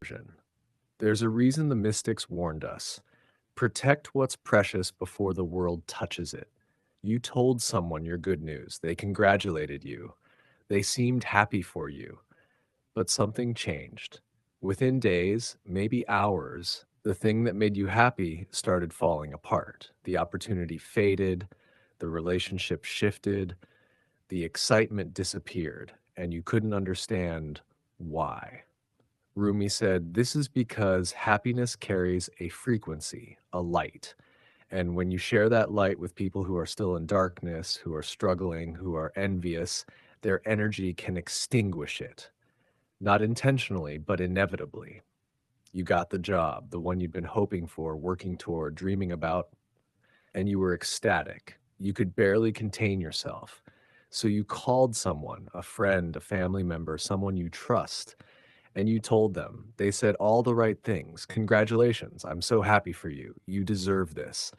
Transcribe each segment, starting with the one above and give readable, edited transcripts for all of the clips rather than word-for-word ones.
version. There's a reason the mystics warned us. Protect what's precious before the world touches it. You told someone your good news. They congratulated you. They seemed happy for you. But something changed. Within days, maybe hours, the thing that made you happy started falling apart. The opportunity faded, the relationship shifted, the excitement disappeared, and you couldn't understand why. Rumi said, "This is because happiness carries a frequency, a light. And when you share that light with people who are still in darkness, who are struggling, who are envious, their energy can extinguish it. Not intentionally, but inevitably. You got the job, the one you'd been hoping for, working toward, dreaming about, and you were ecstatic. You could barely contain yourself. So you called someone, a friend, a family member, someone you trust, and you told them. They said all the right things. Congratulations. I'm so happy for you. You deserve this.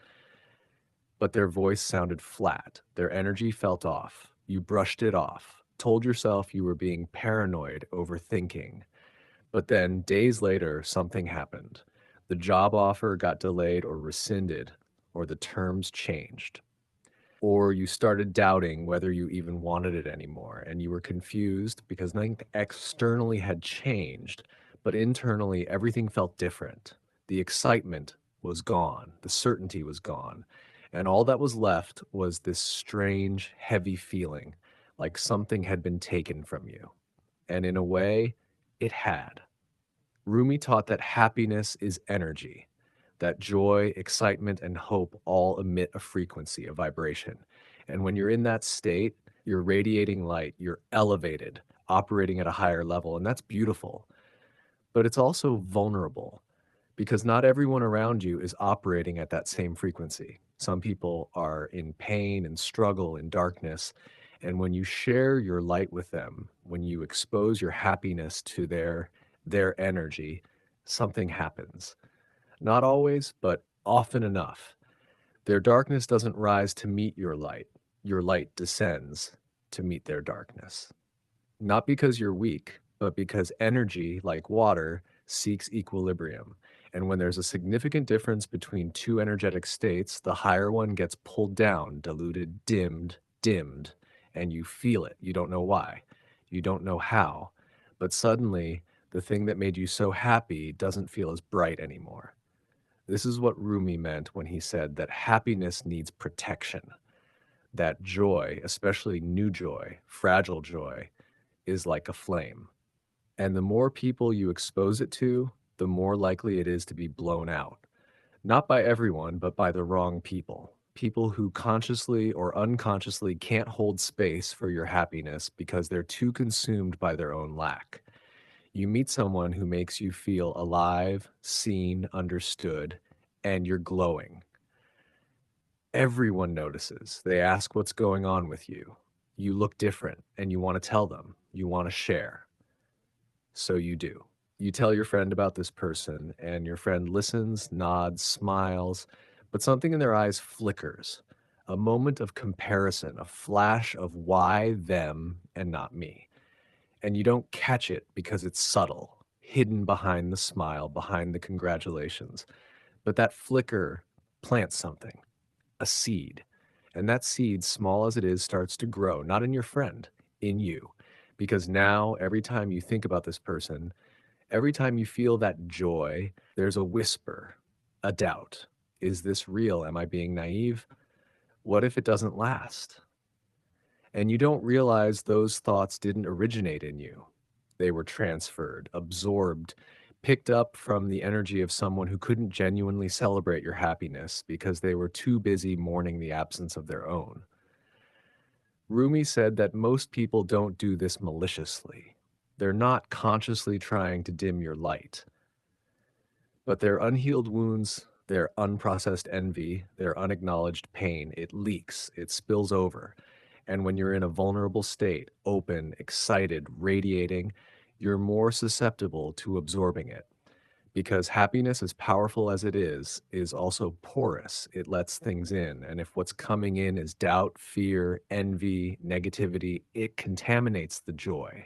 But their voice sounded flat. Their energy felt off. You brushed it off, told yourself you were being paranoid, overthinking. But then, days later, something happened. The job offer got delayed or rescinded, or the terms changed. Or you started doubting whether you even wanted it anymore, and you were confused because nothing externally had changed, but internally everything felt different. The excitement was gone, the certainty was gone, and all that was left was this strange, heavy feeling, like something had been taken from you. And in a way, it had. Rumi taught that happiness is energy, that joy, excitement, and hope all emit a frequency, a vibration. And when you're in that state, you're radiating light, you're elevated, operating at a higher level, and that's beautiful. But it's also vulnerable because not everyone around you is operating at that same frequency. Some people are in pain and struggle in darkness. And when you share your light with them, when you expose your happiness to their energy, something happens. Not always, but often enough. Their darkness doesn't rise to meet your light. Your light descends to meet their darkness. Not because you're weak, but because energy, like water, seeks equilibrium. And when there's a significant difference between two energetic states, the higher one gets pulled down, diluted, dimmed, and you feel it. You don't know why. You don't know how. But suddenly, the thing that made you so happy doesn't feel as bright anymore. This is what Rumi meant when he said that happiness needs protection, that joy, especially new joy, fragile joy, is like a flame. And the more people you expose it to, the more likely it is to be blown out. Not by everyone, but by the wrong people. People who consciously or unconsciously can't hold space for your happiness because they're too consumed by their own lack. You meet someone who makes you feel alive, seen, understood, and you're glowing. Everyone notices. They ask what's going on with you. You look different and you want to tell them. You want to share. So you do. You tell your friend about this person, and your friend listens, nods, smiles, but something in their eyes flickers. A moment of comparison, a flash of why them and not me. And you don't catch it because it's subtle, hidden behind the smile, behind the congratulations. But that flicker plants something, a seed. And that seed, small as it is, starts to grow, not in your friend, in you. Because now, every time you think about this person, every time you feel that joy, there's a whisper, a doubt. Is this real? Am I being naive? What if it doesn't last? And you don't realize those thoughts didn't originate in you. They were transferred, absorbed, picked up from the energy of someone who couldn't genuinely celebrate your happiness because they were too busy mourning the absence of their own. Rumi said that most people don't do this maliciously. They're not consciously trying to dim your light, but their unhealed wounds, their unprocessed envy, their unacknowledged pain, it leaks, it spills over. And when you're in a vulnerable state, open, excited, radiating, you're more susceptible to absorbing it. Because happiness, as powerful as it is also porous. It lets things in. And if what's coming in is doubt, fear, envy, negativity, it contaminates the joy.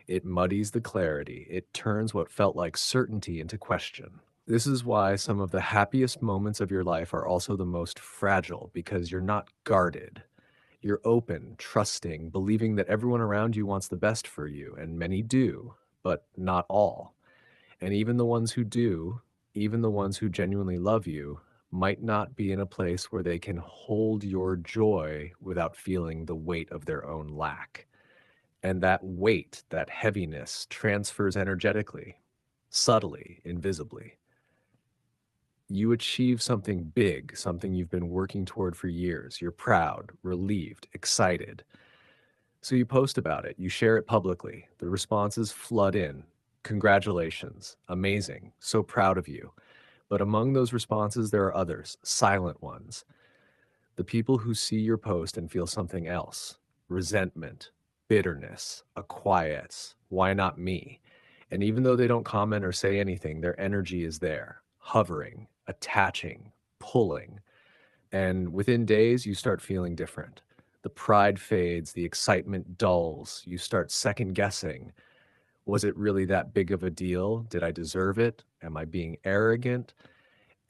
It muddies the clarity. It turns what felt like certainty into question. This is why some of the happiest moments of your life are also the most fragile because you're not guarded. You're open, trusting, believing that everyone around you wants the best for you, and many do, but not all. And even the ones who do, even the ones who genuinely love you, might not be in a place where they can hold your joy without feeling the weight of their own lack. And that weight, that heaviness, transfers energetically, subtly, invisibly. You achieve something big, something you've been working toward for years. You're proud, relieved, excited. So you post about it, you share it publicly. The responses flood in. Congratulations, amazing, so proud of you. But among those responses, there are others, silent ones. The people who see your post and feel something else, resentment, bitterness, a quiet, why not me? And even though they don't comment or say anything, their energy is there, hovering, attaching, pulling. And within days, you start feeling different. The pride fades, the excitement dulls, you start second guessing. Was it really that big of a deal? Did I deserve it? Am I being arrogant?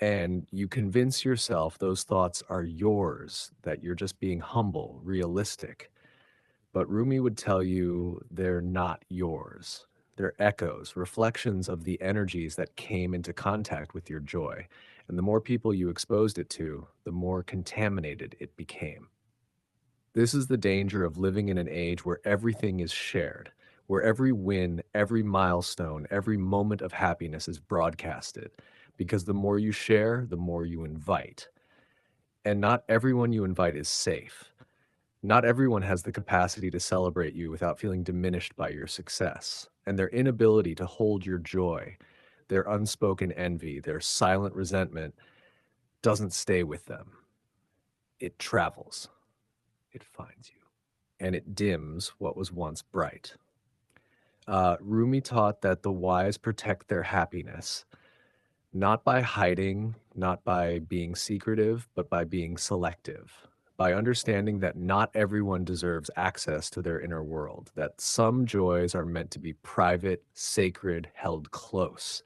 And you convince yourself those thoughts are yours, that you're just being humble, realistic. But Rumi would tell you they're not yours. They're echoes, reflections of the energies that came into contact with your joy. And the more people you exposed it to, the more contaminated it became. This is the danger of living in an age where everything is shared, where every win, every milestone, every moment of happiness is broadcasted. Because the more you share, the more you invite. And not everyone you invite is safe. Not everyone has the capacity to celebrate you without feeling diminished by your success. And their inability to hold your joy, their unspoken envy, their silent resentment doesn't stay with them. It travels, it finds you, and it dims what was once bright. Rumi taught that the wise protect their happiness, not by hiding, not by being secretive, but by being selective, by understanding that not everyone deserves access to their inner world, that some joys are meant to be private, sacred, held close.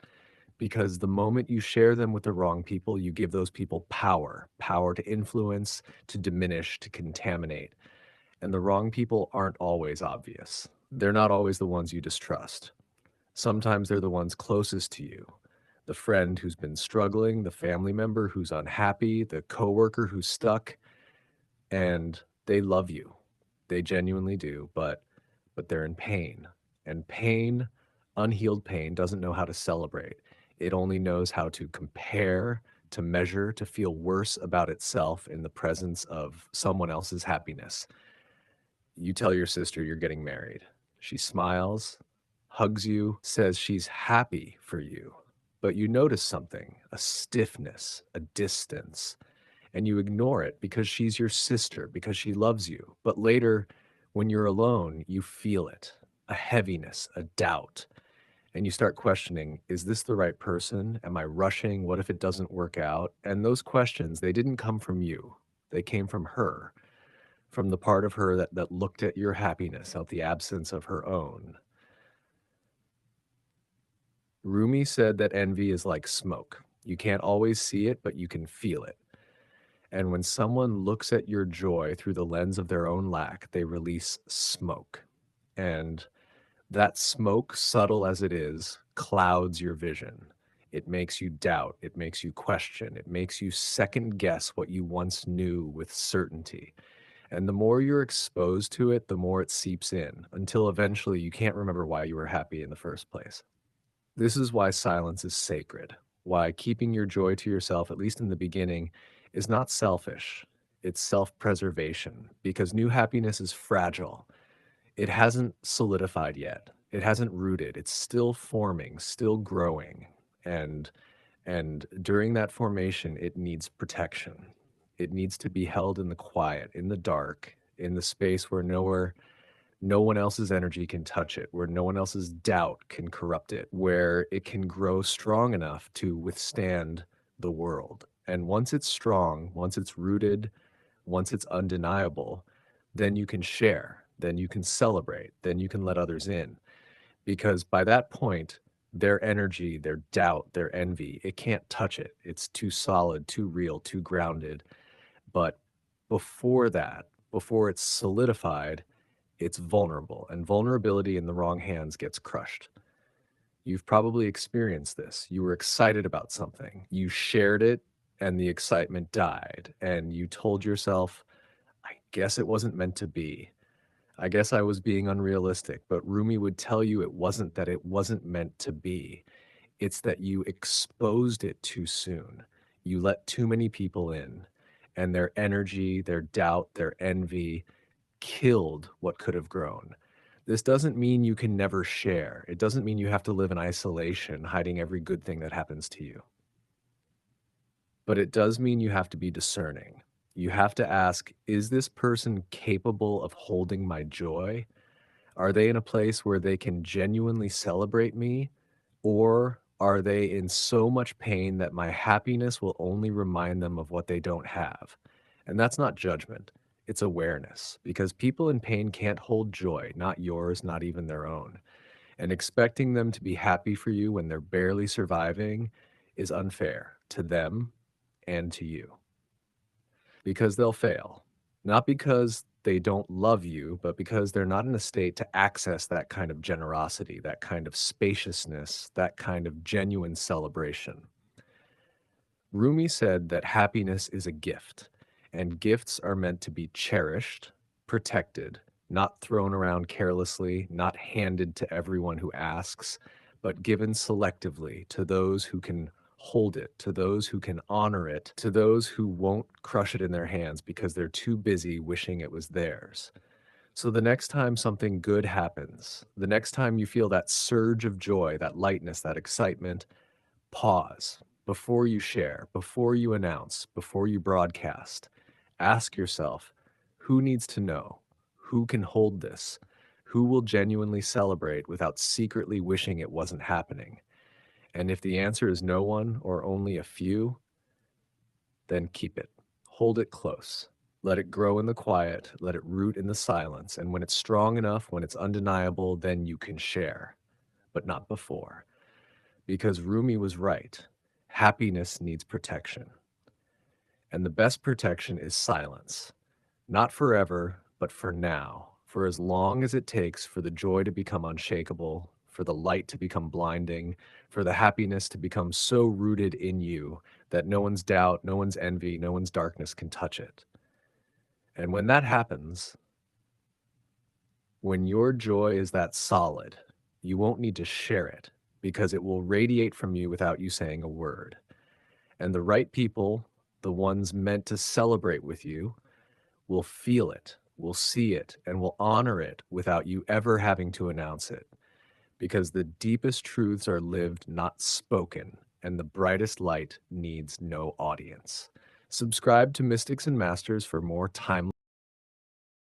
Because the moment you share them with the wrong people, you give those people power, power to influence, to diminish, to contaminate. And the wrong people aren't always obvious. They're not always the ones you distrust. Sometimes they're the ones closest to you. The friend who's been struggling, the family member who's unhappy, the coworker who's stuck, and they love you. They genuinely do, but they're in pain. And pain, unhealed pain, doesn't know how to celebrate. It only knows how to compare, to measure, to feel worse about itself in the presence of someone else's happiness. You tell your sister you're getting married. She smiles, hugs you, says she's happy for you. But you notice something, a stiffness, a distance, and you ignore it because she's your sister, because she loves you. But later, when you're alone, you feel it, a heaviness, a doubt. And you start questioning, is this the right person? Am I rushing? What if it doesn't work out? And those questions, they didn't come from you. They came from her, from the part of her that looked at your happiness out the absence of her own. Rumi said that envy is like smoke. You can't always see it, but you can feel it. And when someone looks at your joy through the lens of their own lack, they release smoke. And that smoke, subtle as it is, clouds your vision. It makes you doubt. It makes you question. It makes you second guess what you once knew with certainty. And the more you're exposed to it, the more it seeps in until eventually you can't remember why you were happy in the first place. This is why silence is sacred, why keeping your joy to yourself, at least in the beginning, is not selfish. It's self preservation because new happiness is fragile. It hasn't solidified yet. It hasn't rooted. It's still forming, still growing. And and during that formation, it needs protection. It needs to be held in the quiet, in the dark, in the space where no one else's energy can touch it, where no one else's doubt can corrupt it, where it can grow strong enough to withstand the world. And once it's strong, once it's rooted, once it's undeniable, then you can share, then you can celebrate, then you can let others in. because by that point, their energy, their doubt, their envy, it can't touch it. It's too solid, too real, too grounded. But before that, before it's solidified, it's vulnerable, and vulnerability in the wrong hands gets crushed. You've probably experienced this. You were excited about something, you shared it, and the excitement died, and you told yourself, I guess it wasn't meant to be. I guess I was being unrealistic, but Rumi would tell you it wasn't that it wasn't meant to be. It's that you exposed it too soon. You let too many people in, and their energy, their doubt, their envy killed what could have grown. This doesn't mean you can never share. It doesn't mean you have to live in isolation, hiding every good thing that happens to you. But it does mean you have to be discerning. You have to ask, is this person capable of holding my joy? Are they in a place where they can genuinely celebrate me? Or are they in so much pain that my happiness will only remind them of what they don't have? And that's not judgment, it's awareness, because people in pain can't hold joy, not yours, not even their own. And expecting them to be happy for you when they're barely surviving is unfair to them and to you, because they'll fail. Not because they don't love you, but because they're not in a state to access that kind of generosity, that kind of spaciousness, that kind of genuine celebration. Rumi said that happiness is a gift, and gifts are meant to be cherished, protected, not thrown around carelessly, not handed to everyone who asks, but given selectively to those who can hold it, to those who can honor it, to those who won't crush it in their hands because they're too busy wishing it was theirs. So the next time something good happens, the next time you feel that surge of joy, that lightness, that excitement, pause before you share, before you announce, before you broadcast. Ask yourself, who needs to know? Who can hold this? Who will genuinely celebrate without secretly wishing it wasn't happening? And if the answer is no one or only a few, then keep it. Hold it close. Let it grow in the quiet. Let it root in the silence. And when it's strong enough, when it's undeniable, then you can share, but not before. Because Rumi was right. Happiness needs protection. And the best protection is silence. Not forever, but for now. For as long as it takes for the joy to become unshakable, for the light to become blinding, for the happiness to become so rooted in you that no one's doubt, no one's envy, no one's darkness can touch it. And when that happens, when your joy is that solid, you won't need to share it because it will radiate from you without you saying a word. And the right people, the ones meant to celebrate with you, will feel it, will see it, and will honor it without you ever having to announce it. Because the deepest truths are lived, not spoken, and the brightest light needs no audience. Subscribe to Mystics and Masters for more timeless